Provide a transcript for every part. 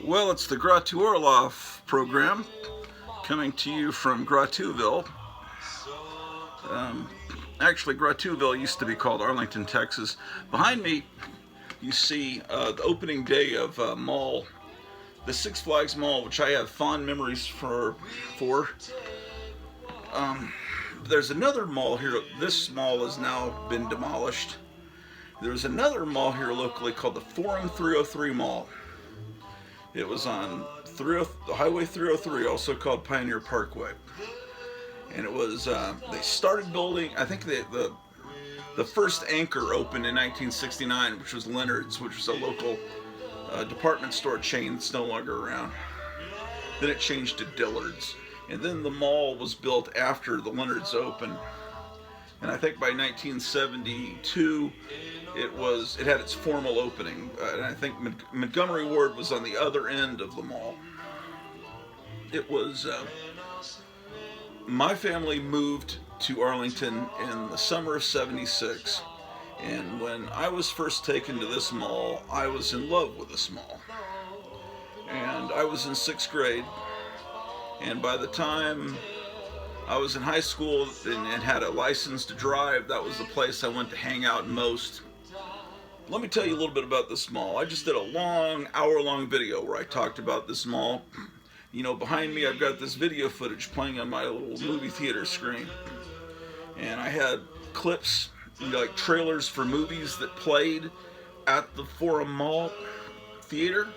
Well, it's the Gratu Orloff program coming to you from Gratuville. Um, Actually, Gratuville used to be called Arlington, Texas. Behind me, you see the opening day of mall, the Six Flags Mall, which I have fond memories for. Um, there's another mall here. This mall has now been demolished. There's another mall here locally called the Forum 303 Mall. It was on Highway 303, also called Pioneer Parkway. And it was, they started building, I think the first Anchor opened in 1969, which was Leonard's, which was a local department store chain that's no longer around. Then it changed to Dillard's. And then the mall was built after the Leonard's opened. And I think by 1972, it had its formal opening. And I think Montgomery Ward was on the other end of the mall. It was, my family moved to Arlington in the summer of '76. And when I was first taken to this mall, I was in love with this mall. And I was in 6th grade. And by the time I was in high school and had a license to drive, that was the place I went to hang out most. Let me tell you a little bit about this mall. I just did a long, hour-long video where I talked about this mall. You know, behind me I've got this video footage playing on my little movie theater screen. And I had clips, like trailers for movies that played at the Forum Mall Theater.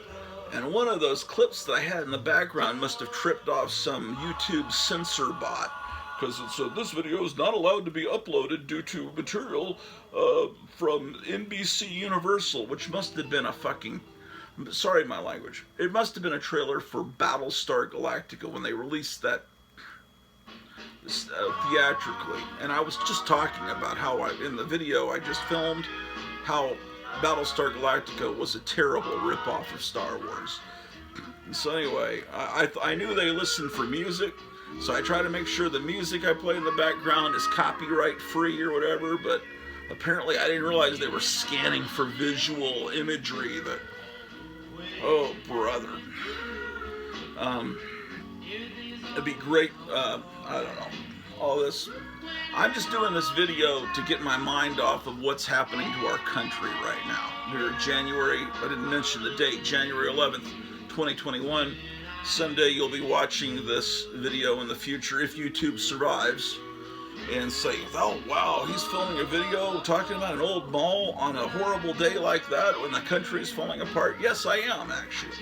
And one of those clips that I had in the background must have tripped off some YouTube censor bot, because it said this video is not allowed to be uploaded due to material from NBC Universal, which must have been a fucking, sorry my language, it must have been a trailer for Battlestar Galactica when they released that theatrically. And I was just talking about how in the video I just filmed, how Battlestar Galactica was a terrible ripoff of Star Wars. And so anyway, I knew they listened for music, so I try to make sure the music I play in the background is copyright free or whatever, but apparently I didn't realize they were scanning for visual imagery that, oh brother. It'd be great, I don't know, all this. I'm just doing this video to get my mind off of what's happening to our country right now. We're January, I didn't mention the date, January 11th, 2021. Someday you'll be watching this video in the future, if YouTube survives, and say, oh wow, he's filming a video talking about an old mall on a horrible day like that when the country is falling apart. Yes, I am, actually.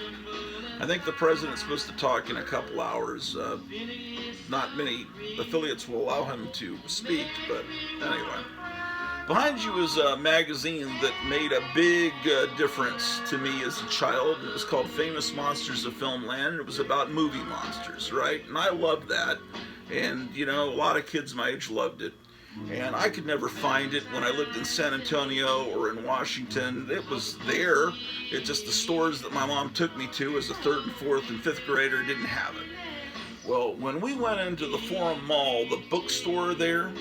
I think the president's supposed to talk in a couple hours. Not many affiliates will allow him to speak, but anyway. Behind you is a magazine that made a big difference to me as a child. It was called Famous Monsters of Filmland. It was about movie monsters, right? And I loved that. And, you know, a lot of kids my age loved it. And I could never find it when I lived in San Antonio or in Washington. It was there. It just the stores that my mom took me to as a 3rd and 4th and 5th grader didn't have it. Well, when we went into the Forum Mall, the bookstore there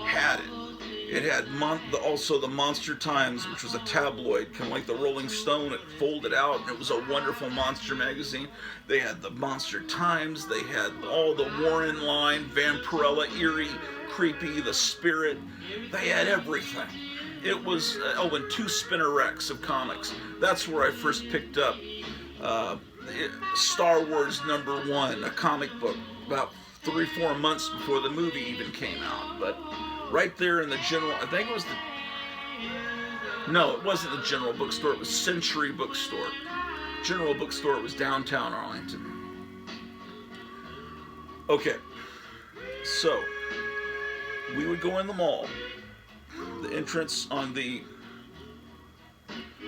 had it. It had also the Monster Times, which was a tabloid, kind of like the Rolling Stone. It folded out, and it was a wonderful monster magazine. They had the Monster Times. They had all the Warren line, Vampirella, Eerie, Creepy, The Spirit. They had everything. It was, and 2 Spinnerets of comics. That's where I first picked up Star Wars #1, a comic book, about 3-4 months before the movie even came out. But right there in the general, I think it was no, it wasn't the General Bookstore, it was Century Bookstore. General Bookstore was downtown Arlington. Okay, so we would go in the mall. The entrance on the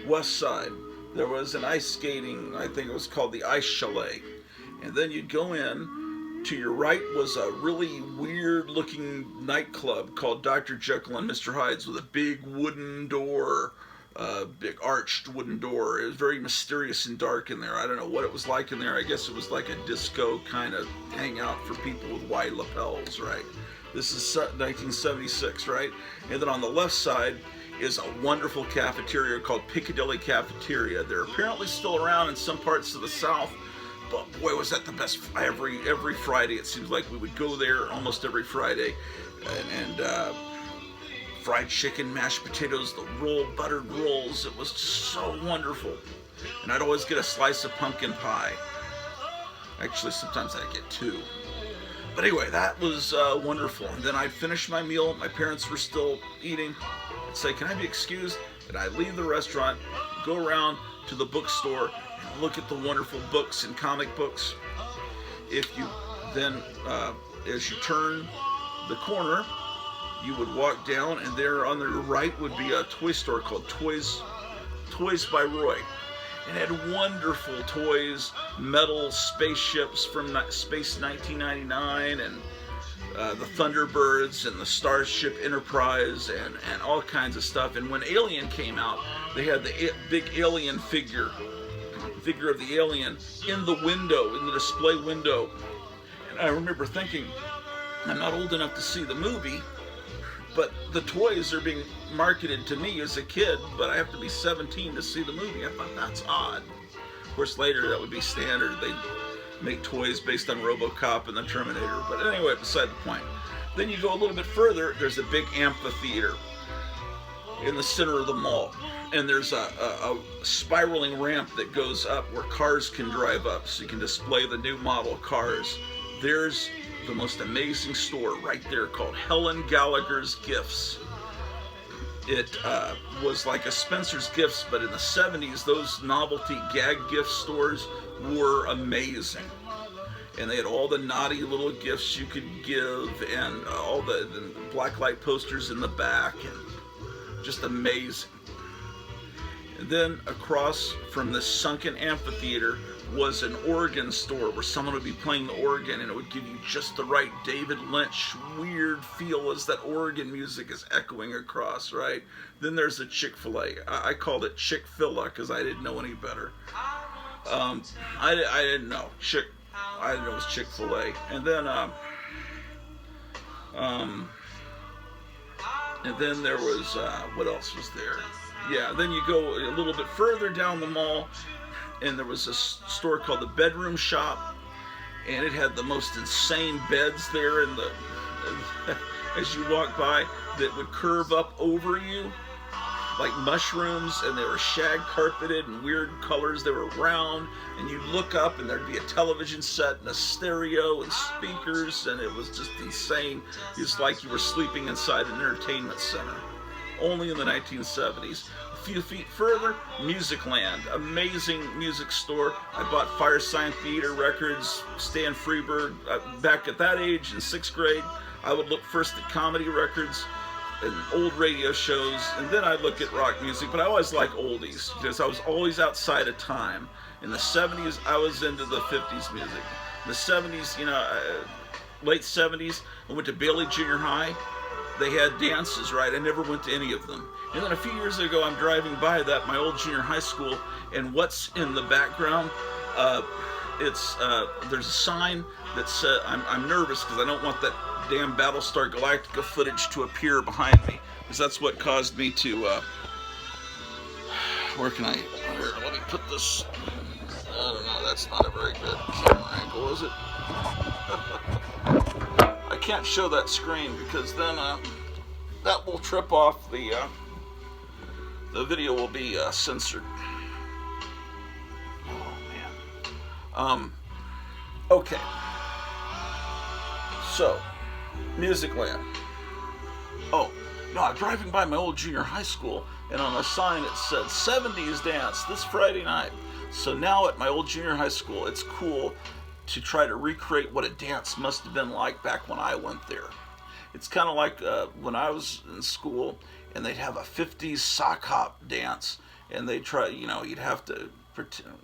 west side, there was an ice skating, I think it was called the Ice Chalet. And then you'd go in. To your right was a really weird looking nightclub called Dr. Jekyll and Mr. Hyde's with a big wooden door, big arched wooden door. It was very mysterious and dark in there. I don't know what it was like in there. I guess it was like a disco kind of hangout for people with wide lapels, right? This is 1976, right? And then on the left side, is a wonderful cafeteria called Piccadilly Cafeteria. They're apparently still around in some parts of the South, but boy, was that the best. Every Friday, it seems like we would go there almost every Friday, and fried chicken, mashed potatoes, the buttered rolls. It was so wonderful. And I'd always get a slice of pumpkin pie. Actually, sometimes I'd get two. But anyway, that was wonderful. And then I'd finish my meal. My parents were still eating. I'd say, "Can I be excused?" And I'd leave the restaurant, go around to the bookstore, and look at the wonderful books and comic books. If you then, as you turn the corner, you would walk down, and there on the right would be a toy store called Toys by Roy. It had wonderful toys, metal spaceships from Space 1999, and the Thunderbirds and the Starship Enterprise, and all kinds of stuff. And when Alien came out, they had the big Alien figure of the alien in the display window. And I remember thinking, I'm not old enough to see the movie, but the toys are being marketed to me as a kid, but I have to be 17 to see the movie. I thought, that's odd. Of course, later that would be standard. They'd make toys based on RoboCop and the Terminator. But anyway, beside the point. Then you go a little bit further, there's a big amphitheater in the center of the mall. And there's a spiraling ramp that goes up where cars can drive up, so you can display the new model cars. There's the most amazing store right there called Helen Gallagher's Gifts. It was like a Spencer's Gifts, but in the 70s, those novelty gag gift stores were amazing. And they had all the naughty little gifts you could give, and all the blacklight posters in the back, and just amazing. And then across from this sunken amphitheater was an organ store where someone would be playing the organ, and it would give you just the right David Lynch weird feel as that organ music is echoing across, right? Then there's a Chick-fil-A. I called it Chick-fil-A because I didn't know any better. I didn't know. I didn't know it was Chick-fil-A. And then there was, what else was there? Yeah, then you go a little bit further down the mall, and there was a store called the Bedroom Shop, and it had the most insane beds there, and as you walk by, that would curve up over you like mushrooms, and they were shag carpeted and weird colors. They were round, and you'd look up, and there'd be a television set and a stereo and speakers, and it was just insane. It's like you were sleeping inside an entertainment center. Only in the 1970s. A few feet further, Musicland, amazing music store. I bought Firesign Theater records, Stan Freberg. Back at that age, in 6th grade, I would look first at comedy records and old radio shows, and then I'd look at rock music, but I always liked oldies, because I was always outside of time. In the 70s, I was into the 50s music. In the 70s, late 70s, I went to Bailey Junior High. They had dances, right? I never went to any of them. And then a few years ago, I'm driving by my old junior high school, and what's in the background? There's a sign that says, I'm nervous because I don't want that damn Battlestar Galactica footage to appear behind me, because that's what caused me to, here, let me put this, I don't know, that's not a very good camera angle, is it? I can't show that screen because then that will trip off the video will be censored. Oh man. Okay. So, Musicland. Oh, no, I'm driving by my old junior high school, and on a sign it said 70s dance this Friday night. So now at my old junior high school, it's cool to try to recreate what a dance must have been like back when I went there. It's kind of like when I was in school, and they'd have a 50s sock hop dance, and they'd try, you'd have to pretend,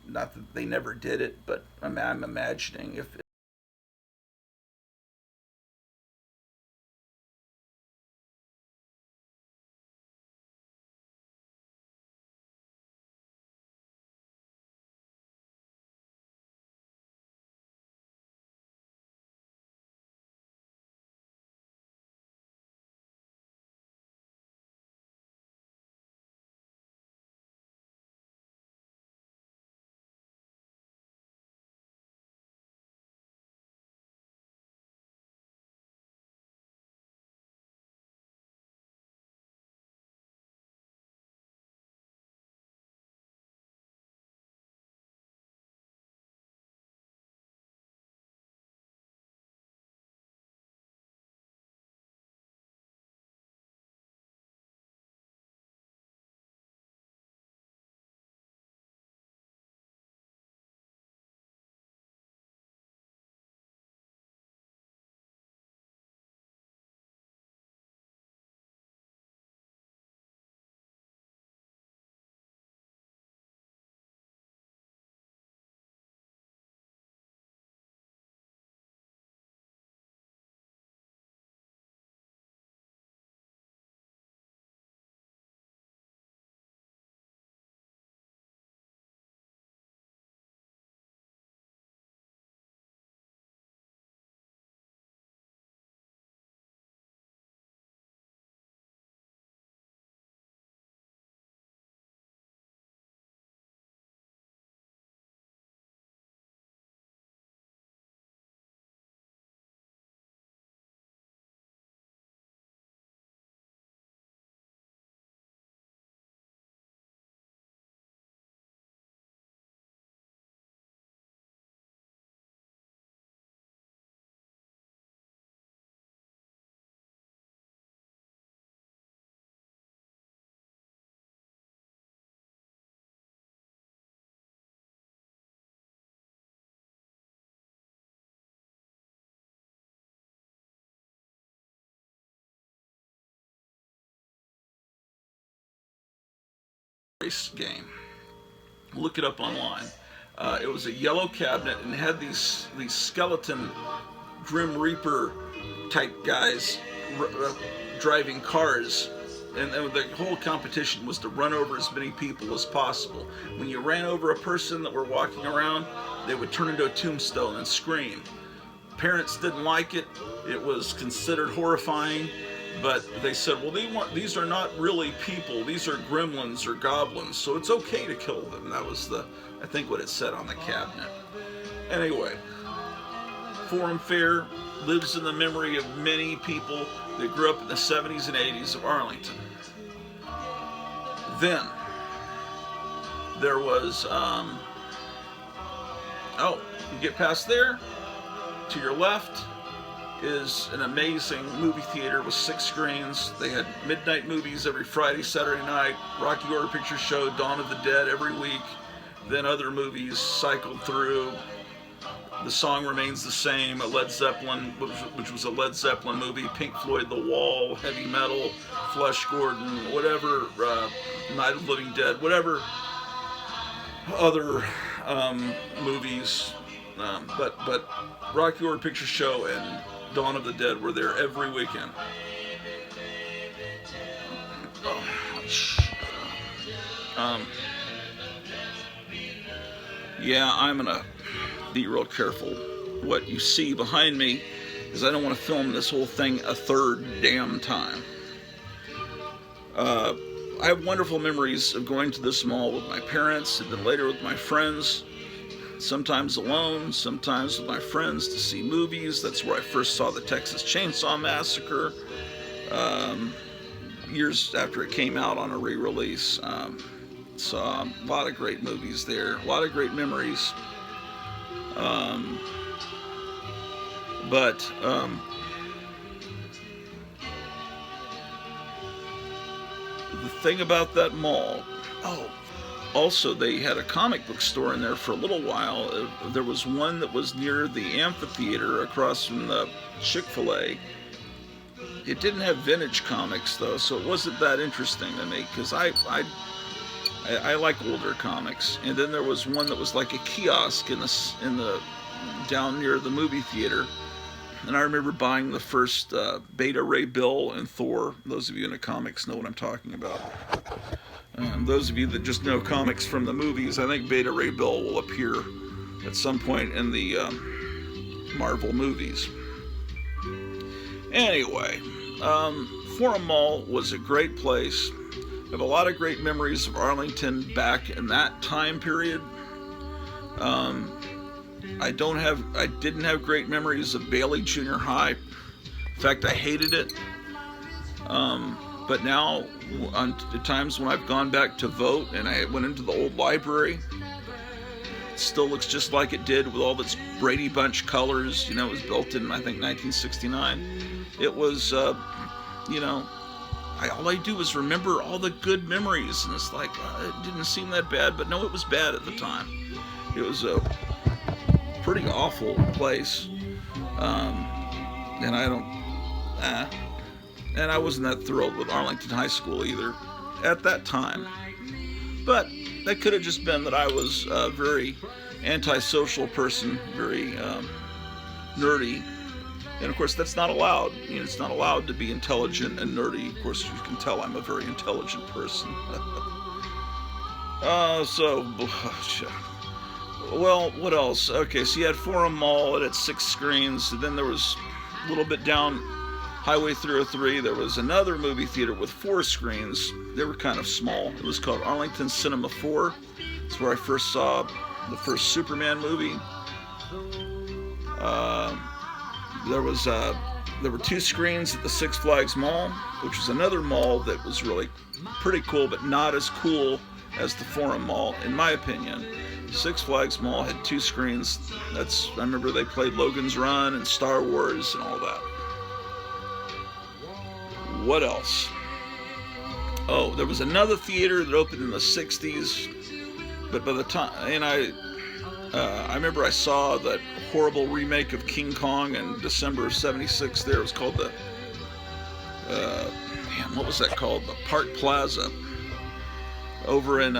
not that they never did it, but I'm imagining if race game. Look it up online. It was a yellow cabinet and had these skeleton Grim Reaper type guys driving cars, and the whole competition was to run over as many people as possible. When you ran over a person that were walking around, they would turn into a tombstone and scream. Parents didn't like it. It was considered horrifying, but they said, well, these are not really people. These are gremlins or goblins, so it's okay to kill them. That was I think what it said on the cabinet. Anyway, Forum Fair lives in the memory of many people that grew up in the 70s and 80s of Arlington. Then there was, you get past there, to your left is an amazing movie theater with 6 screens. They had midnight movies every Friday, Saturday night, Rocky Horror Picture Show, Dawn of the Dead every week. Then other movies cycled through. The Song Remains the Same, a Led Zeppelin, which was a Led Zeppelin movie, Pink Floyd, The Wall, Heavy Metal, Flesh Gordon, whatever, Night of the Living Dead, whatever other movies. But Rocky Horror Picture Show and Dawn of the Dead were there every weekend. Yeah, I'm gonna be real careful what you see behind me, because I don't want to film this whole thing a third damn time. I have wonderful memories of going to this mall with my parents, and then later with my friends, sometimes alone, sometimes with my friends to see movies. That's where I first saw the Texas Chainsaw Massacre, years after it came out on a re-release. Saw a lot of great movies there, a lot of great memories. The thing about that mall, also they had a comic book store in there for a little while. There was one that was near the amphitheater across from the Chick-fil-A. It didn't have vintage comics though, so it wasn't that interesting to me, because I like older comics. And then there was one that was like a kiosk in the down near the movie theater, and I remember buying the first Beta Ray Bill and Thor. Those of you into comics know what I'm talking about. Those of you that just know comics from the movies, I think Beta Ray Bill will appear at some point in the Marvel movies. Anyway, Forum Mall was a great place. I have a lot of great memories of Arlington back in that time period. I didn't have great memories of Bailey Junior High. In fact, I hated it. But now, on the times when I've gone back to vote and I went into the old library, it still looks just like it did with all its Brady Bunch colors. You know, it was built in, I think, 1969. It was, all I do is remember all the good memories, and it's like, it didn't seem that bad, but no, it was bad at the time. It was a pretty awful place, and I wasn't that thrilled with Arlington High School either at that time. But that could have just been that I was a very antisocial person, very nerdy. And of course, that's not allowed. It's not allowed to be intelligent and nerdy. Of course, you can tell I'm a very intelligent person. Well, what else? Okay, so you had Forum Mall, it had 6 screens. And then there was a little bit down Highway 303, there was another movie theater with 4 screens. They were kind of small. It was called Arlington Cinema 4. It's where I first saw the first Superman movie. There were 2 screens at the Six Flags Mall, which was another mall that was really pretty cool, but not as cool as the Forum Mall, in my opinion. Six Flags Mall had 2 screens. I remember they played Logan's Run and Star Wars and all that. What else? Oh, there was another theater that opened in the 60s, but by the time, and I remember I saw that horrible remake of King Kong in December of '76 there. It was called what was that called? The Park Plaza. over in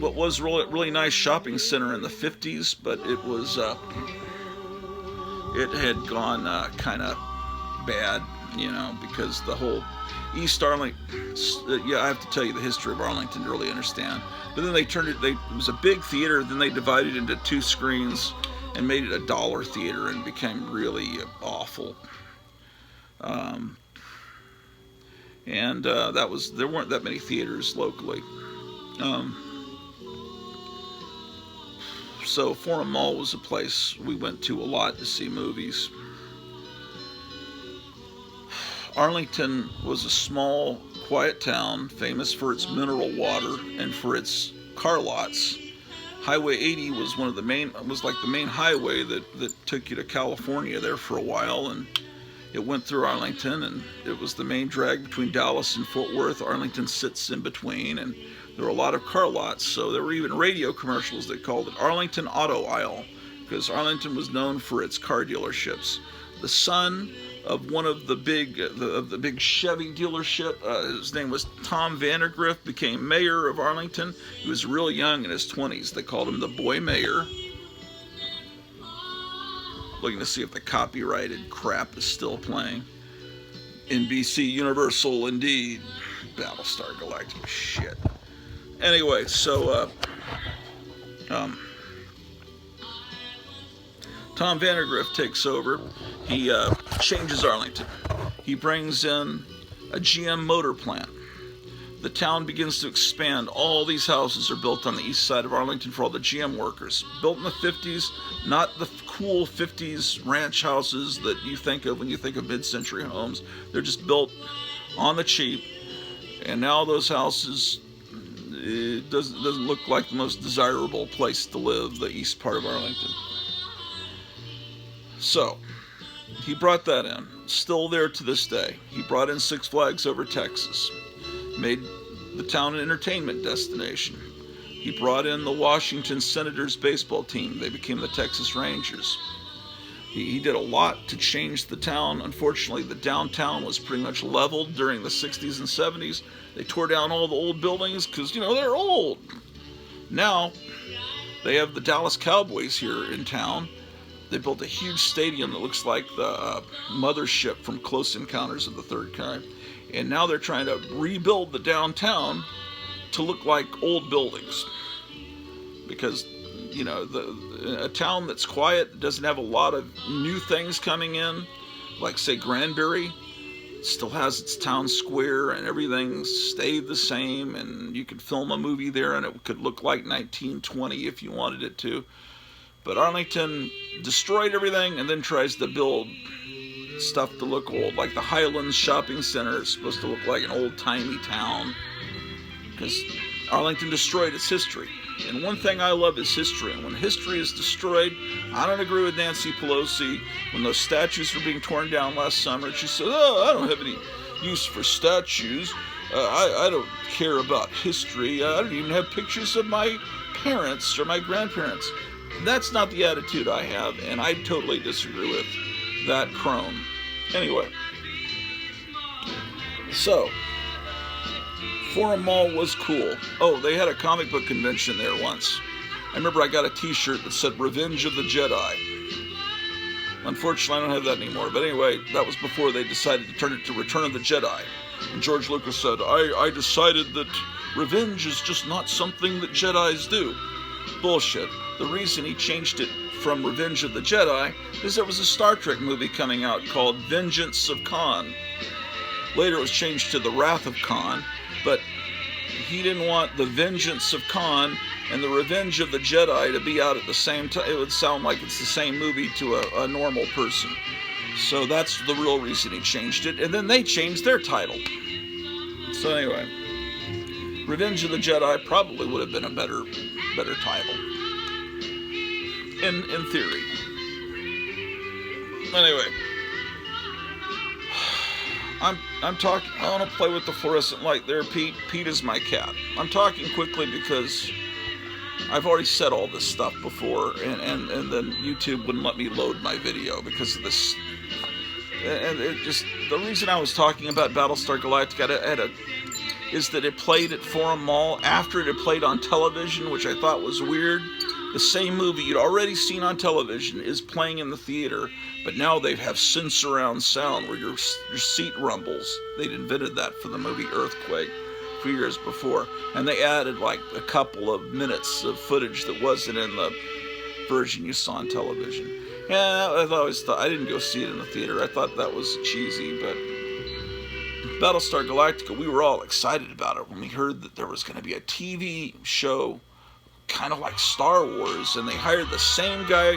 what was really nice shopping center in the 50s, but it was it had gone kind of bad, because the whole East Arlington. Yeah, I have to tell you the history of Arlington to really understand. But then they turned it. It was a big theater. Then they divided it into 2 screens and made it a dollar theater, and became really awful. And there weren't that many theaters locally. So Forum Mall was a place we went to a lot to see movies. Arlington was a small, quiet town famous for its mineral water and for its car lots. Highway 80 was like the main highway that took you to California there for a while, and it went through Arlington, and it was the main drag between Dallas and Fort Worth. Arlington sits in between, and there were a lot of car lots, so there were even radio commercials that called it Arlington Auto Aisle, because Arlington was known for its car dealerships. The son of one of the big Chevy dealership, his name was Tom Vandergrift, became mayor of Arlington. He was real young, in his 20s. They called him the boy mayor. Looking to see if the copyrighted crap is still playing. NBC Universal, indeed. Battlestar Galactica, shit. Anyway, so Tom Vandergrift takes over. He changes Arlington. He brings in a GM motor plant. The town begins to expand. All these houses are built on the east side of Arlington for all the GM workers. Built in the 50s, not the cool 50s ranch houses that you think of when you think of mid-century homes. They're just built on the cheap. And now those houses, it doesn't look like the most desirable place to live, the east part of Arlington. So, he brought that in. Still there to this day. He brought in Six Flags Over Texas. Made the town an entertainment destination. He brought in the Washington Senators baseball team. They became the Texas Rangers. He did a lot to change the town. Unfortunately, the downtown was pretty much leveled during the 60s and 70s. They tore down all the old buildings because, they're old. Now, they have the Dallas Cowboys here in town. They built a huge stadium that looks like the mothership from Close Encounters of the Third Kind. And now they're trying to rebuild the downtown to look like old buildings. Because, a town that's quiet, doesn't have a lot of new things coming in, like, say, Granbury, still has its town square and everything stayed the same, and you could film a movie there and it could look like 1920 if you wanted it to. But Arlington destroyed everything and then tries to build stuff to look old, like the Highlands Shopping Center is supposed to look like an old-timey town, because Arlington destroyed its history. And one thing I love is history, and when history is destroyed, I don't agree with Nancy Pelosi when those statues were being torn down last summer. She said, I don't have any use for statues. I don't care about history. I don't even have pictures of my parents or my grandparents. That's not the attitude I have, and I totally disagree with that crone. Anyway, so Forum Mall was cool. Oh, they had a comic book convention there once. I remember I got a t-shirt that said Revenge of the Jedi. Unfortunately, I don't have that anymore. But anyway, that was before they decided to turn it to Return of the Jedi. And George Lucas said, I decided that revenge is just not something that Jedis do. Bullshit. The reason he changed it from Revenge of the Jedi is there was a Star Trek movie coming out called Vengeance of Khan. Later it was changed to The Wrath of Khan, but he didn't want the Vengeance of Khan and the Revenge of the Jedi to be out at the same time. It would sound like it's the same movie to a normal person. So that's the real reason he changed it, and then they changed their title. So anyway, Revenge of the Jedi probably would have been a better title. In theory. Anyway, I'm talking. I want to play with the fluorescent light there, Pete. Pete is my cat. I'm talking quickly because I've already said all this stuff before, and then YouTube wouldn't let me load my video because of this. And it just, the reason I was talking about Battlestar Galactica, I had a is that it played at Forum Mall after it had played on television, which I thought was weird. The same movie you'd already seen on television is playing in the theater, but now they have surround sound where your seat rumbles. They'd invented that for the movie Earthquake a few years before, and they added like a couple of minutes of footage that wasn't in the version you saw on television. Yeah, I didn't go see it in the theater. I thought that was cheesy, but Battlestar Galactica, we were all excited about it when we heard that there was going to be a TV show kind of like Star Wars, and they hired the same guy,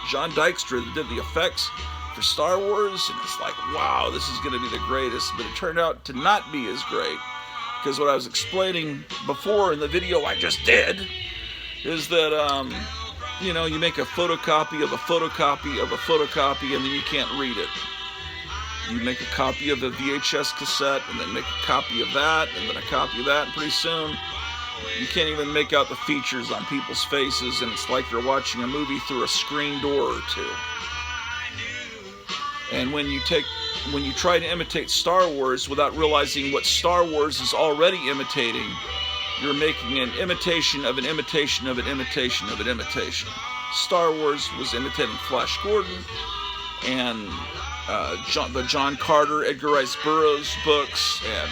John Dykstra, that did the effects for Star Wars, and it's like, wow, this is going to be the greatest, but it turned out to not be as great, because what I was explaining before in the video I just did is that, you know, you make a photocopy of a photocopy of a photocopy, and then you can't read it. You make a copy of a VHS cassette, and then make a copy of that, and then a copy of that, and pretty soon you can't even make out the features on people's faces, and it's like you're watching a movie through a screen door or two. And when you try to imitate Star Wars without realizing what Star Wars is already imitating, you're making an imitation of an imitation of an imitation of an imitation. Star Wars was imitating Flash Gordon and the John Carter, Edgar Rice Burroughs books, and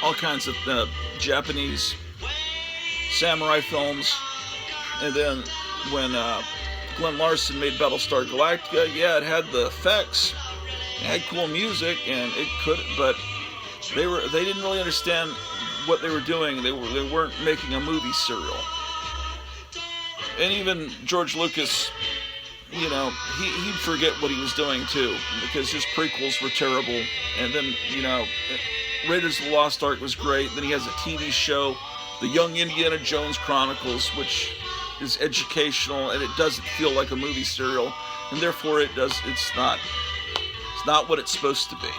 all kinds of Japanese samurai films. And then when Glenn Larson made Battlestar Galactica, yeah, it had the effects, it had cool music, and it could, but they didn't really understand what they were doing. They weren't making a movie serial. And even George Lucas, you know, he'd forget what he was doing too, because his prequels were terrible. And then, you know, Raiders of the Lost Ark was great. Then he has a TV show, The Young Indiana Jones Chronicles, which is educational, and it doesn't feel like a movie serial, and therefore it's not what it's supposed to be.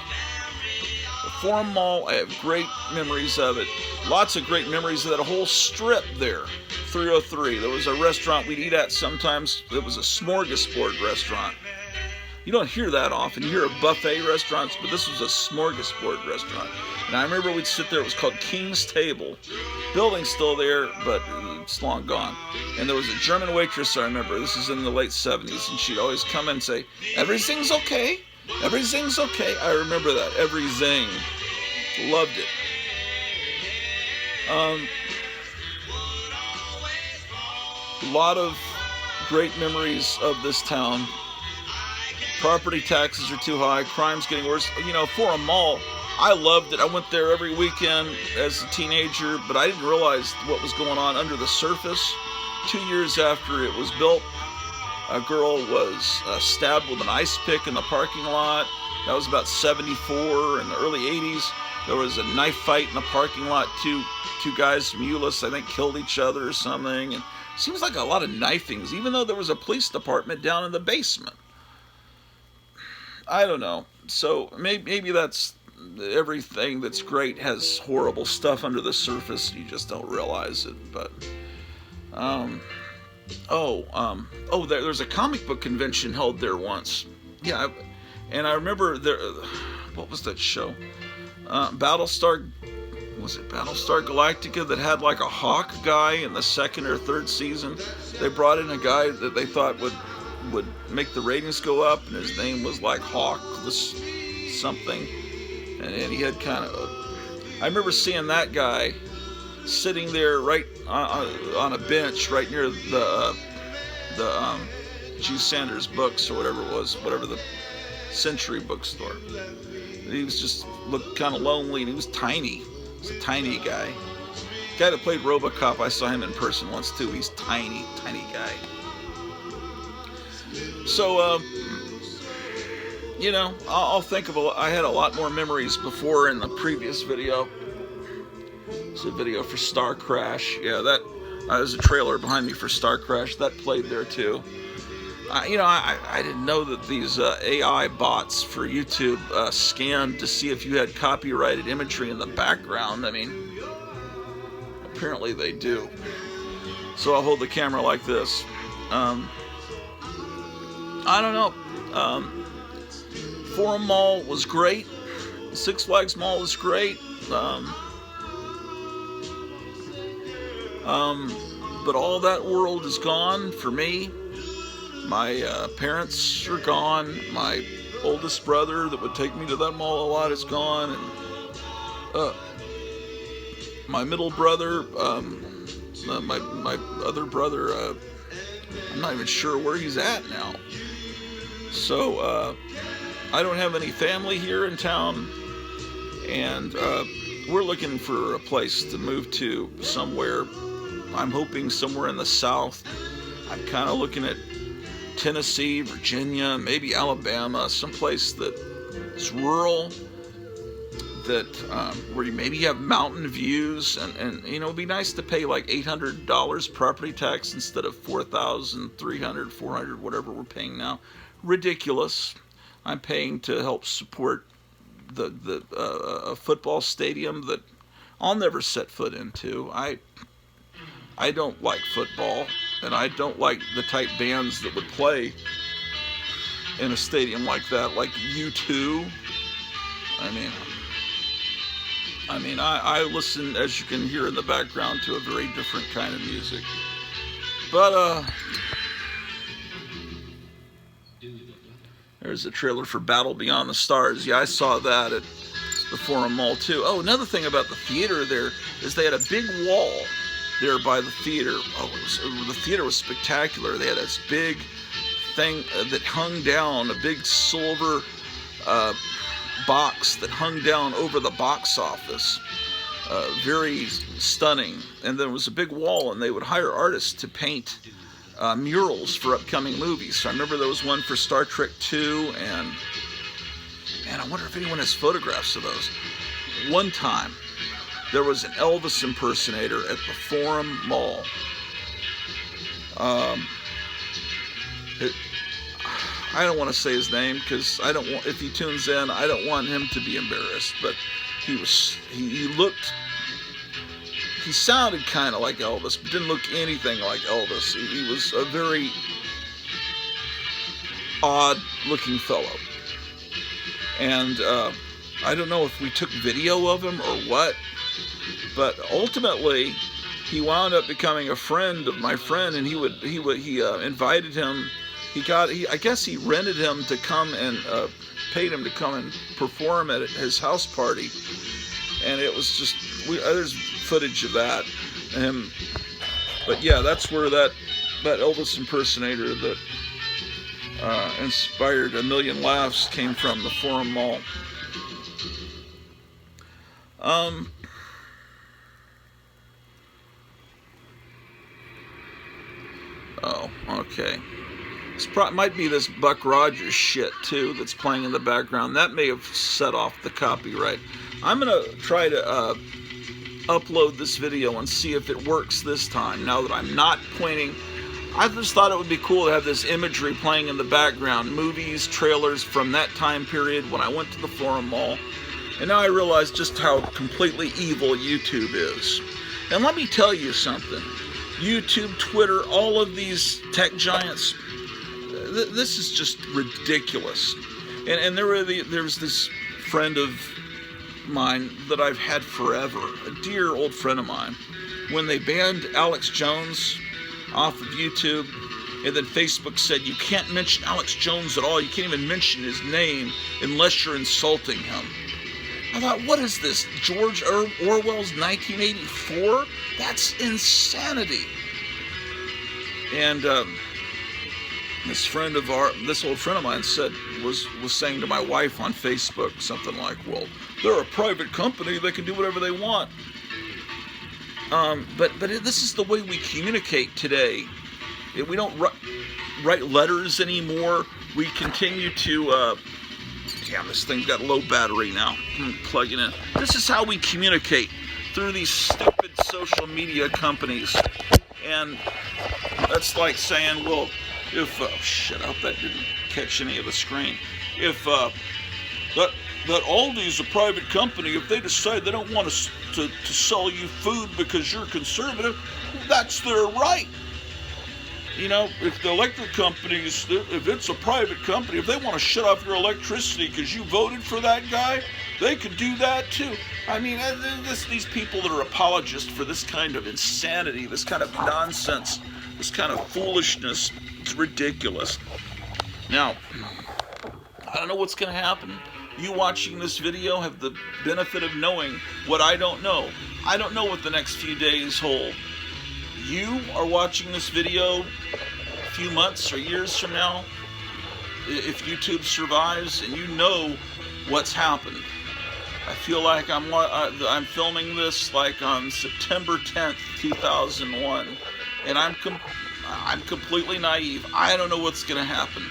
The Forum Mall, I have great memories of it. Lots of great memories of that whole strip there. 303. There was a restaurant we'd eat at sometimes. It was a smorgasbord restaurant. You don't hear that often. You hear of buffet restaurants, but this was a smorgasbord restaurant. And I remember we'd sit there. It was called King's Table. Building's still there, but it's long gone. And there was a German waitress, I remember. This is in the late 70s. And she'd always come in and say, "Everything's okay. Everything's okay." I remember that. Everything. Loved it. A lot of great memories of this town. Property taxes are too high. Crime's getting worse. You know, Forum Mall, I loved it. I went there every weekend as a teenager, but I didn't realize what was going on under the surface. 2 years after it was built, a girl was stabbed with an ice pick in the parking lot. That was about 74. In the early 80s, there was a knife fight in the parking lot. Two guys from Euless, I think, killed each other or something. And it seems like a lot of knifings, even though there was a police department down in the basement. I don't know. So maybe that's everything that's great has horrible stuff under the surface. You just don't realize it. But there's a comic book convention held there once. Yeah, and I remember there. What was that show? Battlestar Galactica that had like a hawk guy in the second or third season? They brought in a guy that they thought would make the ratings go up, and his name was like Hawk something, and he had kind of I remember seeing that guy sitting there right on a bench right near the G. Sanders Books or whatever it was, whatever the Century bookstore. He was just looked kind of lonely, and he was tiny. He was a tiny guy. The guy that played RoboCop, I saw him in person once too. He's tiny guy. So, you know, I'll think of I had a lot more memories before in the previous video. It's a video for Star Crash. Yeah, that there's a trailer behind me for Star Crash. That played there too. I didn't know that these AI bots for YouTube scanned to see if you had copyrighted imagery in the background. I mean, apparently they do. So I'll hold the camera like this. I don't know. Forum Mall was great. Six Flags Mall was great. But all that world is gone for me. My parents are gone. My oldest brother that would take me to that mall a lot is gone. And my middle brother, my other brother, I'm not even sure where he's at now. So I don't have any family here in town, and we're looking for a place to move to somewhere. I'm hoping somewhere in the South. I'm kind of looking at Tennessee, Virginia, maybe Alabama, someplace that is rural, that where you maybe have mountain views, and you know, it'd be nice to pay like $800 property tax instead of $4,300, $400, whatever we're paying now. Ridiculous. I'm paying to help support a football stadium that I'll never set foot into. I don't like football, and I don't like the type bands that would play in a stadium like that, like U2. I listen, as you can hear in the background, to a very different kind of music. But there's a trailer for Battle Beyond the Stars. Yeah, I saw that at the Forum Mall too. Oh, another thing about the theater there is they had a big wall there by the theater. The theater was spectacular. They had this big thing that hung down, a big silver box that hung down over the box office. Very stunning. And there was a big wall, and they would hire artists to paint murals for upcoming movies. So I remember there was one for Star Trek 2, and I wonder if anyone has photographs of those. One time, there was an Elvis impersonator at the Forum Mall. I don't want to say his name because I don't want, if he tunes in, I don't want him to be embarrassed. But he sounded kind of like Elvis, but didn't look anything like Elvis. He was a very odd-looking fellow. And I don't know if we took video of him or what, but ultimately he wound up becoming a friend of my friend, and he invited him. I guess he rented him to come and paid him to come and perform at his house party, and it was just there's footage of that. But yeah, that's where that Elvis impersonator that inspired a million laughs came from, the Forum Mall. Oh, okay. This might be this Buck Rogers shit too that's playing in the background. That may have set off the copyright. I'm gonna try to upload this video and see if it works this time. Now that I'm not pointing, I just thought it would be cool to have this imagery playing in the background, movies, trailers from that time period when I went to the Forum Mall. And now I realize just how completely evil YouTube is. And let me tell you something. YouTube, Twitter, all of these tech giants, this is just ridiculous. And there was this friend of mine that I've had forever, a dear old friend of mine. When they banned Alex Jones off of YouTube, and then Facebook said you can't mention Alex Jones at all, you can't even mention his name unless you're insulting him. I thought, what is this, George Orwell's 1984? That's insanity. And this old friend of mine was saying to my wife on Facebook something like, well, they're a private company, they can do whatever they want. But this is the way we communicate today. We don't write letters anymore. We continue to damn, this thing's got low battery now. I'm plugging in. This is how we communicate, through these stupid social media companies. And that's like saying, well, if shit, I hope that didn't catch any of the screen. If that Aldi's a private company, if they decide they don't want to sell you food because you're conservative, that's their right. You know, if the electric companies, if it's a private company, if they want to shut off your electricity because you voted for that guy, They could do that too. I mean, these people that are apologists for this kind of insanity, this kind of nonsense, this kind of foolishness, it's ridiculous. Now, I don't know what's going to happen. You watching this video have the benefit of knowing what I don't know. I don't know what the next few days hold. You are watching this video a few months or years from now, if YouTube survives, and you know what's happened. I feel like I'm filming this like on September 10th, 2001, and I'm completely naive. I don't know what's going to happen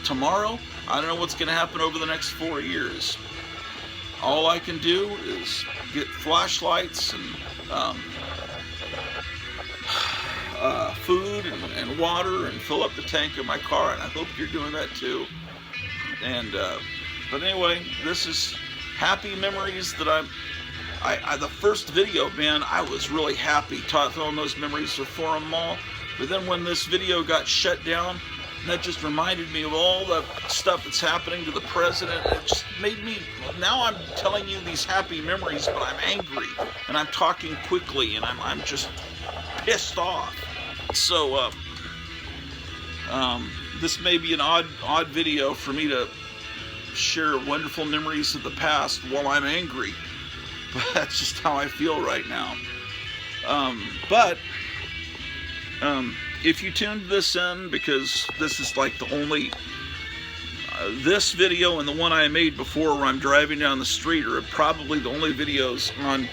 tomorrow. I don't know what's going to happen over the next 4 years. All I can do is get flashlights and food and water and fill up the tank of my car, and I hope you're doing that too. And but anyway, this is happy memories that I the first video, man, I was really happy filming those memories of Forum Mall. But then when this video got shut down, that just reminded me of all the stuff that's happening to the president. It just made me, now I'm telling you these happy memories, but I'm angry, and I'm talking quickly, and I'm just pissed off. So, this may be an odd video for me to share wonderful memories of the past while I'm angry, but that's just how I feel right now. If you tuned this in, because this is like the only, this video and the one I made before where I'm driving down the street are probably the only videos on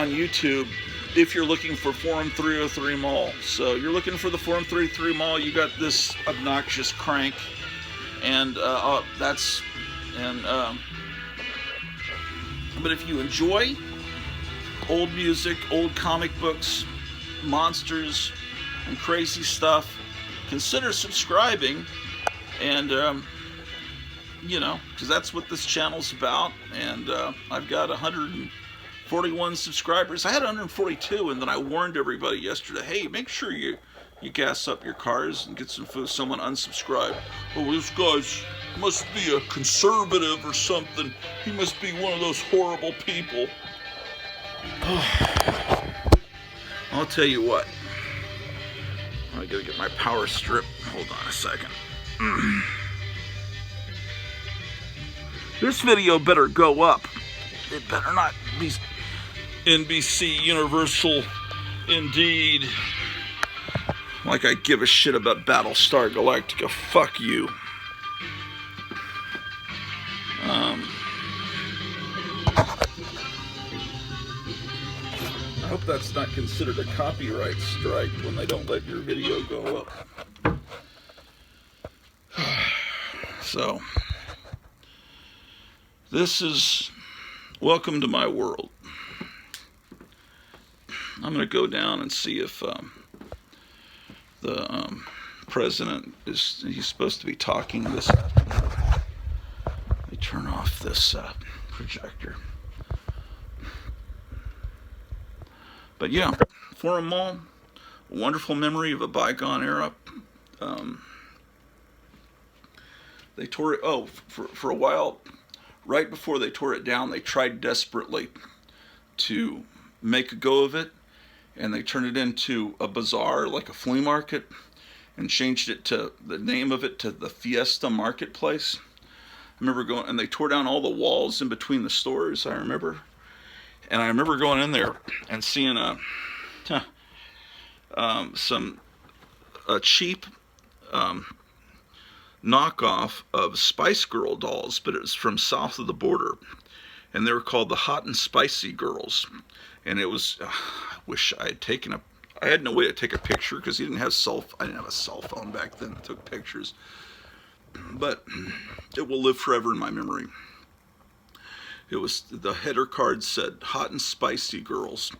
YouTube if you're looking for Forum 303 Mall. So you're looking for the Forum 303 Mall, you got this obnoxious crank, and but if you enjoy old music, old comic books, monsters, and crazy stuff, consider subscribing, and you know, because that's what this channel's about. And I've got 141 subscribers. I had 142, and then I warned everybody yesterday, hey, make sure you gas up your cars and get some food. Someone unsubscribed. Oh, this guy's must be a conservative or something. He must be one of those horrible people. I'll tell you what. I gotta get my power strip. Hold on a second. This video better go up. It better not be NBC Universal Indeed. Like I give a shit about Battlestar Galactica. Fuck you. I hope that's not considered a copyright strike when they don't let your video go up. So, this is welcome to my world. I'm going to go down and see if the president he's supposed to be talking this afternoon. Let me turn off this projector. But yeah, Forum Mall, a wonderful memory of a bygone era. They tore it, for a while, right before they tore it down, they tried desperately to make a go of it, and they turned it into a bazaar, like a flea market, and changed it to, the name of it to the Fiesta Marketplace. I remember going, and they tore down all the walls in between the stores, I remember. And I remember going in there and seeing a cheap knockoff of Spice Girl dolls, but it was from south of the border, and they were called the Hot and Spicy Girls. And it was, I wish I had taken I had no way to take a picture because I didn't have a cell phone back then that took pictures. But it will live forever in my memory. It was, the header card said Hot and Spicy Girls,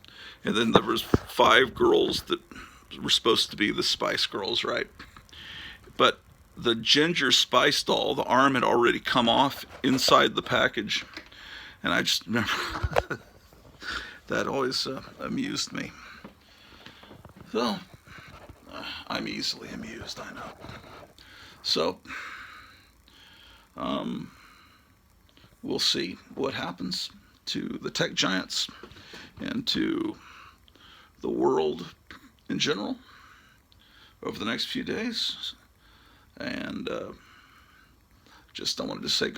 and then there was 5 girls that were supposed to be the Spice Girls, right? But the Ginger Spice doll, the arm had already come off inside the package, and I just remember that always amused me. So I'm easily amused, I know. So we'll see what happens to the tech giants and to the world in general over the next few days. And just I wanted to say